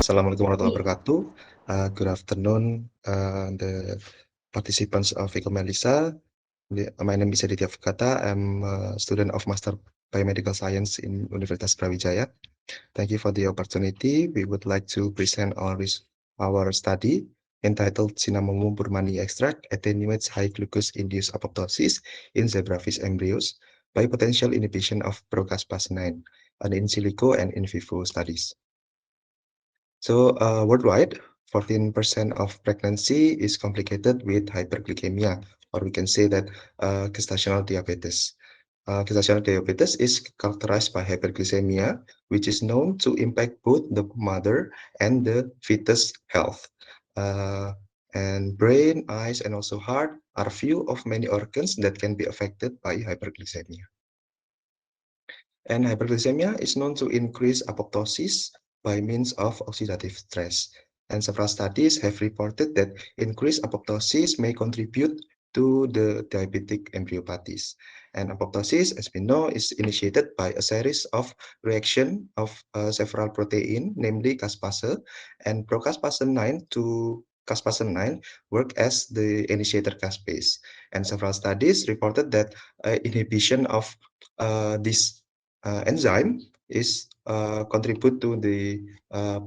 Assalamualaikum warahmatullahi wabarakatuh. Good afternoon, the participants of Melisa. My name is Aditya Fukata. I'm a student of Master Biomedical Science in Universitas Brawijaya. Thank you for the opportunity. We would like to present our study entitled Cinnamomum burmani extract attenuates high glucose-induced apoptosis in zebrafish embryos by potential inhibition of procas-PAS9, an in silico and in vivo studies. So worldwide, 14% of pregnancy is complicated with hyperglycemia, or we can say that gestational diabetes. Gestational diabetes is characterized by hyperglycemia, which is known to impact both the mother and the fetus health. And brain, eyes, and also heart are few of many organs that can be affected by hyperglycemia. And hyperglycemia is known to increase apoptosis by means of oxidative stress. And several studies have reported that increased apoptosis may contribute to the diabetic embryopathies. And apoptosis, as we know, is initiated by a series of reaction of several protein, namely caspase and procaspase-9 to caspase-9 work as the initiator caspase. And several studies reported that inhibition of this enzyme is contribute to the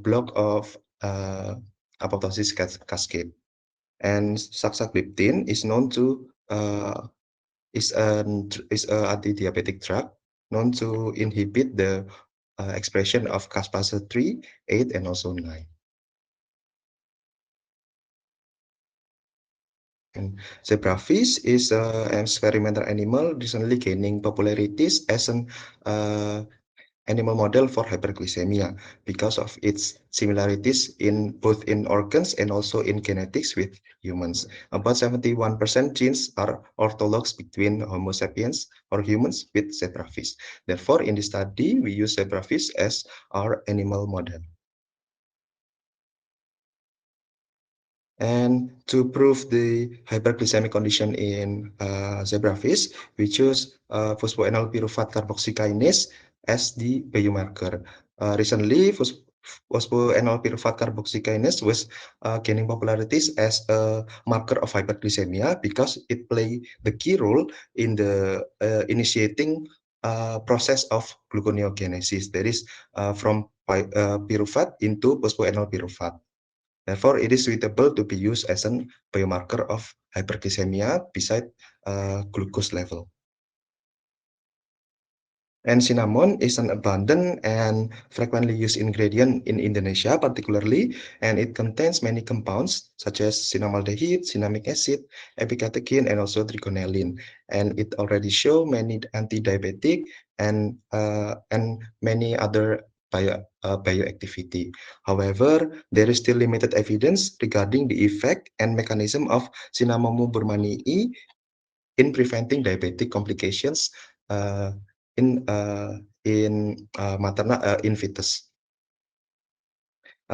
block of apoptosis cascade. And saxagliptin is known to is a anti-diabetic drug known to inhibit the expression of caspase 3, 8, and also 9. And zebrafish is an experimental animal recently gaining popularities as an animal model for hyperglycemia because of its similarities in both in organs and also in genetics with humans. About 71% genes are orthologs between Homo sapiens or humans with zebrafish. Therefore, in this study, we use zebrafish as our animal model. And to prove the hyperglycemic condition in zebrafish, we choose phosphoenol pyruvate carboxykinase as the biomarker. Recently, phosphoenol pyruvate carboxykinase was gaining popularities as a marker of hyperglycemia because it plays the key role in the initiating process of gluconeogenesis. That is from pyruvate into phosphoenol pyruvate. Therefore, it is suitable to be used as a biomarker of hyperglycemia beside glucose level. And cinnamon is an abundant and frequently used ingredient in Indonesia, particularly, and it contains many compounds such as cinnamaldehyde, cinnamic acid, epicatechin, and also trigonelline. And it already show many anti-diabetic and many other bioactivity. However, there is still limited evidence regarding the effect and mechanism of Cinnamomum burmanii in preventing diabetic complications uh, in fetus.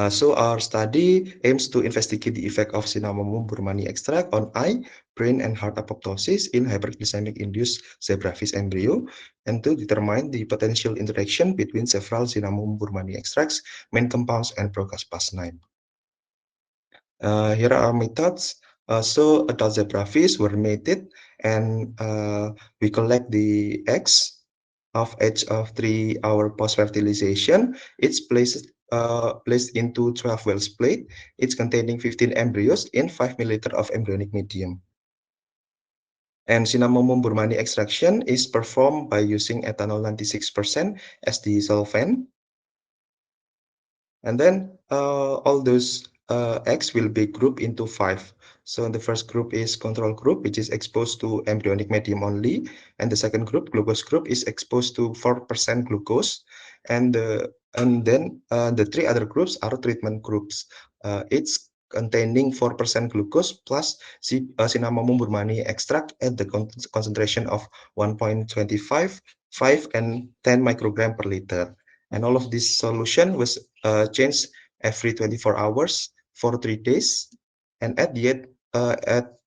So our study aims to investigate the effect of Cinnamomum burmani extract on eye, brain, and heart apoptosis in hyperglycemic-induced zebrafish embryo, and to determine the potential interaction between several Cinnamomum burmani extracts, main compounds, and procas-PAS9. Here are our methods. So adult zebrafish were mated, and we collect the eggs of age of 3 hours post-fertilization. It's placed into 12 Wells plate. It's containing 15 embryos in 5 milliliter of embryonic medium. And Cinnamomum burmani extraction is performed by using ethanol 96% as the solvent. And then all those eggs will be grouped into 5. So the first group is control group, which is exposed to embryonic medium only. And the second group, glucose group, is exposed to 4% glucose. And then the 3 other groups are treatment groups. It's containing 4% glucose plus Cinnamomum burmani extract at the concentration of 1.25, 5, and 10 microgram per liter. And all of this solution was changed every 24 hours for 3 days. And at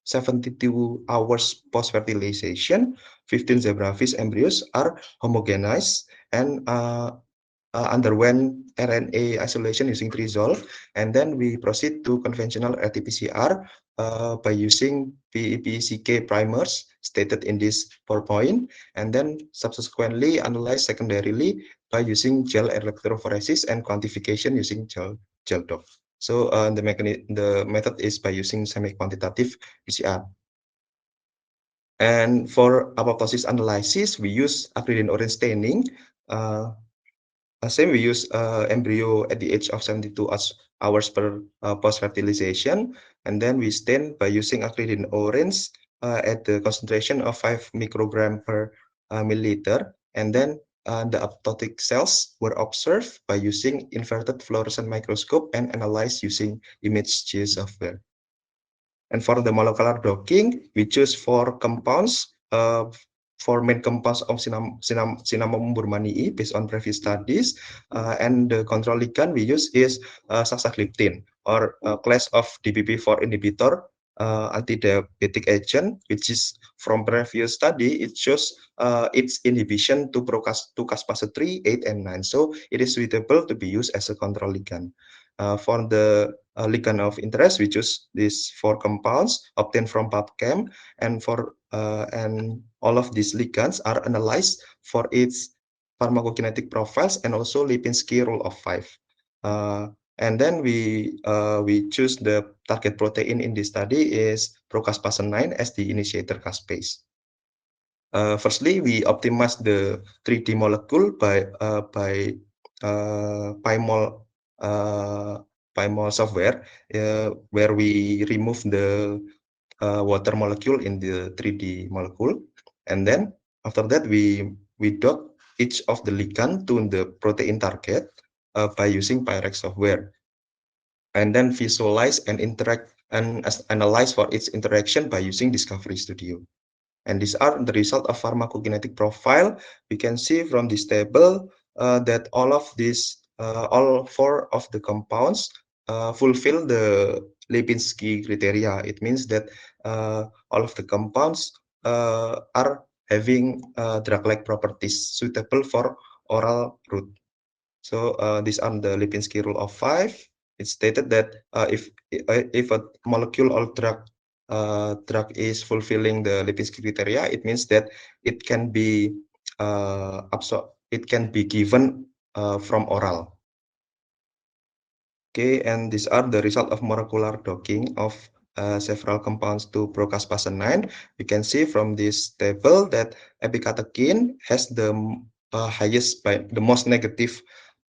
72 hours post-fertilization, 15 zebrafish embryos are homogenized and underwent RNA isolation using Trizol, and then we proceed to conventional RT-PCR by using PEPCK primers stated in this PowerPoint, and then subsequently analyzed secondarily by using gel electrophoresis and quantification using gel doc. So the method is by using semi-quantitative PCR. And for apoptosis analysis, we use acridine orange staining. Same, we use embryo at the age of 72 hours per post-fertilization, and then we stain by using acridine orange at the concentration of 5 microgram per milliliter, and then the apoptotic cells were observed by using inverted fluorescent microscope and analyzed using ImageJ software. And for the molecular docking, we choose 4 compounds, 4 main compounds of Cinnamomum burmannii based on previous studies, and the control ligand we use is saxagliptin, or class of DPP-4 inhibitor antidiabetic agent, which is from previous study. It shows its inhibition to caspase 3, 8, and 9. So it is suitable to be used as a control ligand. For the ligand of interest, we choose these 4 compounds obtained from PubChem, and all of these ligands are analyzed for its pharmacokinetic profiles and also Lipinski rule of 5. And then we choose the target protein in this study is procaspase 9 as the initiator caspase. Firstly, we optimize the 3D molecule by PyMol software, where we remove the water molecule in the 3D molecule, and then after that we dock each of the ligand to the protein target by using Pyrex software, and then visualize and interact and analyze for its interaction by using Discovery Studio. And these are the result of pharmacokinetic profile. We can see from this table that all 4 of the compounds fulfill the Lipinski criteria. It means that all of the compounds are having drug-like properties suitable for oral route. So these are the Lipinski rule of 5. It stated that if a molecule or drug is fulfilling the Lipinski criteria, it means that it can be given from oral. Okay, and these are the result of molecular docking of several compounds to procaspase 9. You can see from this table that epicatechin has the most negative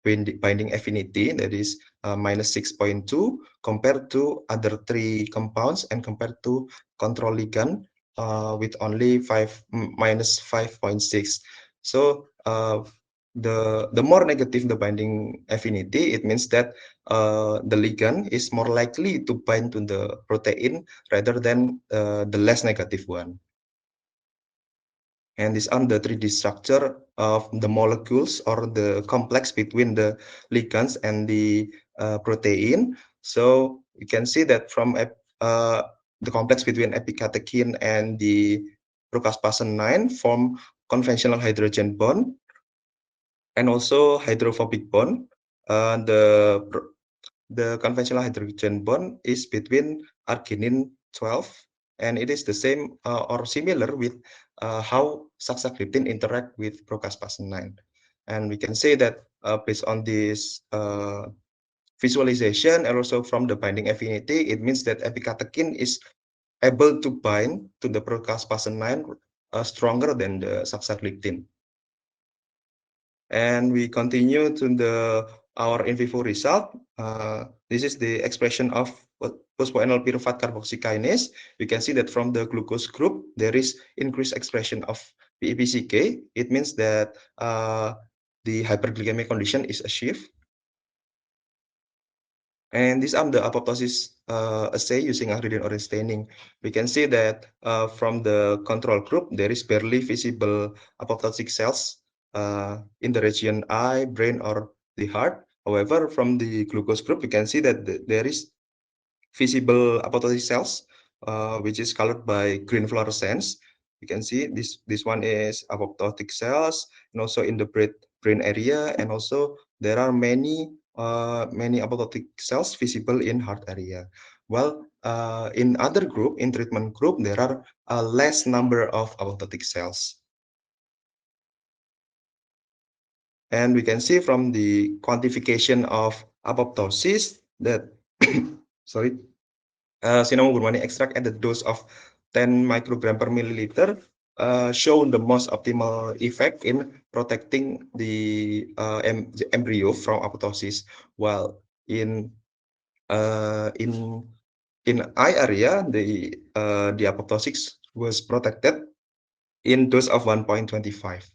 binding affinity, that is minus 6.2, compared to other 3 compounds and compared to control ligand with only minus 5.6. So the more negative the binding affinity, it means that the ligand is more likely to bind to the protein rather than the less negative one. And these are the 3D structure of the molecules or the complex between the ligands and the protein. So you can see that from the complex between epicatechin and the procaspase 9 form conventional hydrogen bond and also hydrophobic bond. The conventional hydrogen bond is between arginine 12, and it is the same or similar with how saxagliptin interact with procaspase 9. And we can say that based on this visualization and also from the binding affinity, it means that epicatechin is able to bind to the procaspase 9 stronger than the saxagliptin. And we continue to our in vivo result. This is the expression of phospho-enol pyruvate carboxykinase. You can see that from the glucose group, there is increased expression of PEPCK. It means that the hyperglycemic condition is achieved. And these are the apoptosis assay using acridine orange staining. We can see that from the control group, there is barely visible apoptotic cells in the region eye, brain, or the heart. However, from the glucose group, you can see that there is visible apoptotic cells, which is colored by green fluorescence. You can see this one is apoptotic cells, and also in the brain area, and also there are many apoptotic cells visible in heart area. While in other group, in treatment group, there are a less number of apoptotic cells. And we can see from the quantification of apoptosis that sorry, cinnamon burmani extract at the dose of 10 microgram per milliliter show the most optimal effect in protecting the embryo from apoptosis, while in uh, in eye area the apoptosis was protected in dose of 1.25.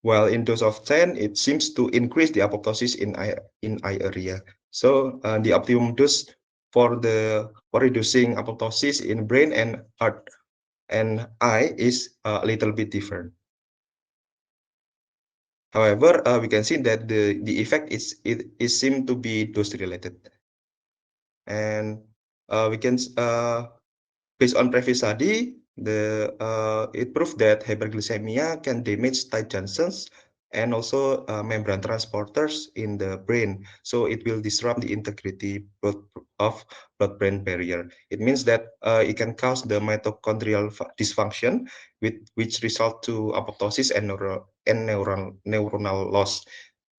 While in dose of 10, it seems to increase the apoptosis in eye area. So the optimum dose for reducing apoptosis in brain and heart and eye is a little bit different. However, we can see that the effect is seem to be dose related, and we can based on previous study, it proved that hyperglycemia can damage tight junctions and also membrane transporters in the brain. So it will disrupt the integrity of blood-brain barrier. It means that it can cause the mitochondrial dysfunction, which result to apoptosis and neuronal loss,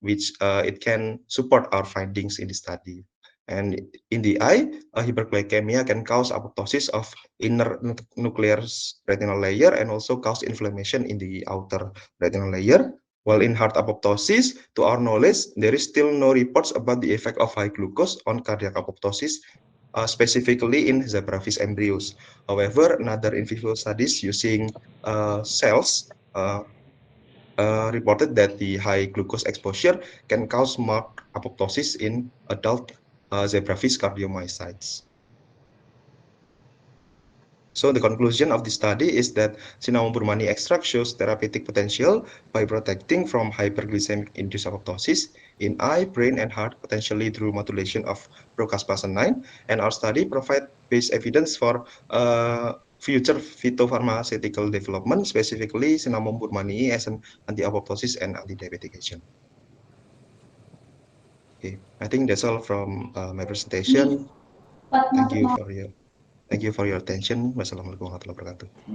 which it can support our findings in the study. And in the eye, hyperglycemia can cause apoptosis of inner nuclear retinal layer and also cause inflammation in the outer retinal layer. While in heart apoptosis, to our knowledge, there is still no reports about the effect of high glucose on cardiac apoptosis, specifically in zebrafish embryos. However, another in vivo studies using cells reported that the high glucose exposure can cause marked apoptosis in adult zebrafish cardiomyocytes. So the conclusion of the study is that cinnamon burmani extract shows therapeutic potential by protecting from hyperglycemic-induced apoptosis in eye, brain, and heart, potentially through modulation of procaspasen 9. And our study provides base evidence for future phytopharmaceutical development, specifically cinnamon burmani as an anti-apoptosis and anti-diabetic agent. Okay, I think that's all from my presentation. Thank you for your attention. Wassalamualaikum warahmatullahi wabarakatuh.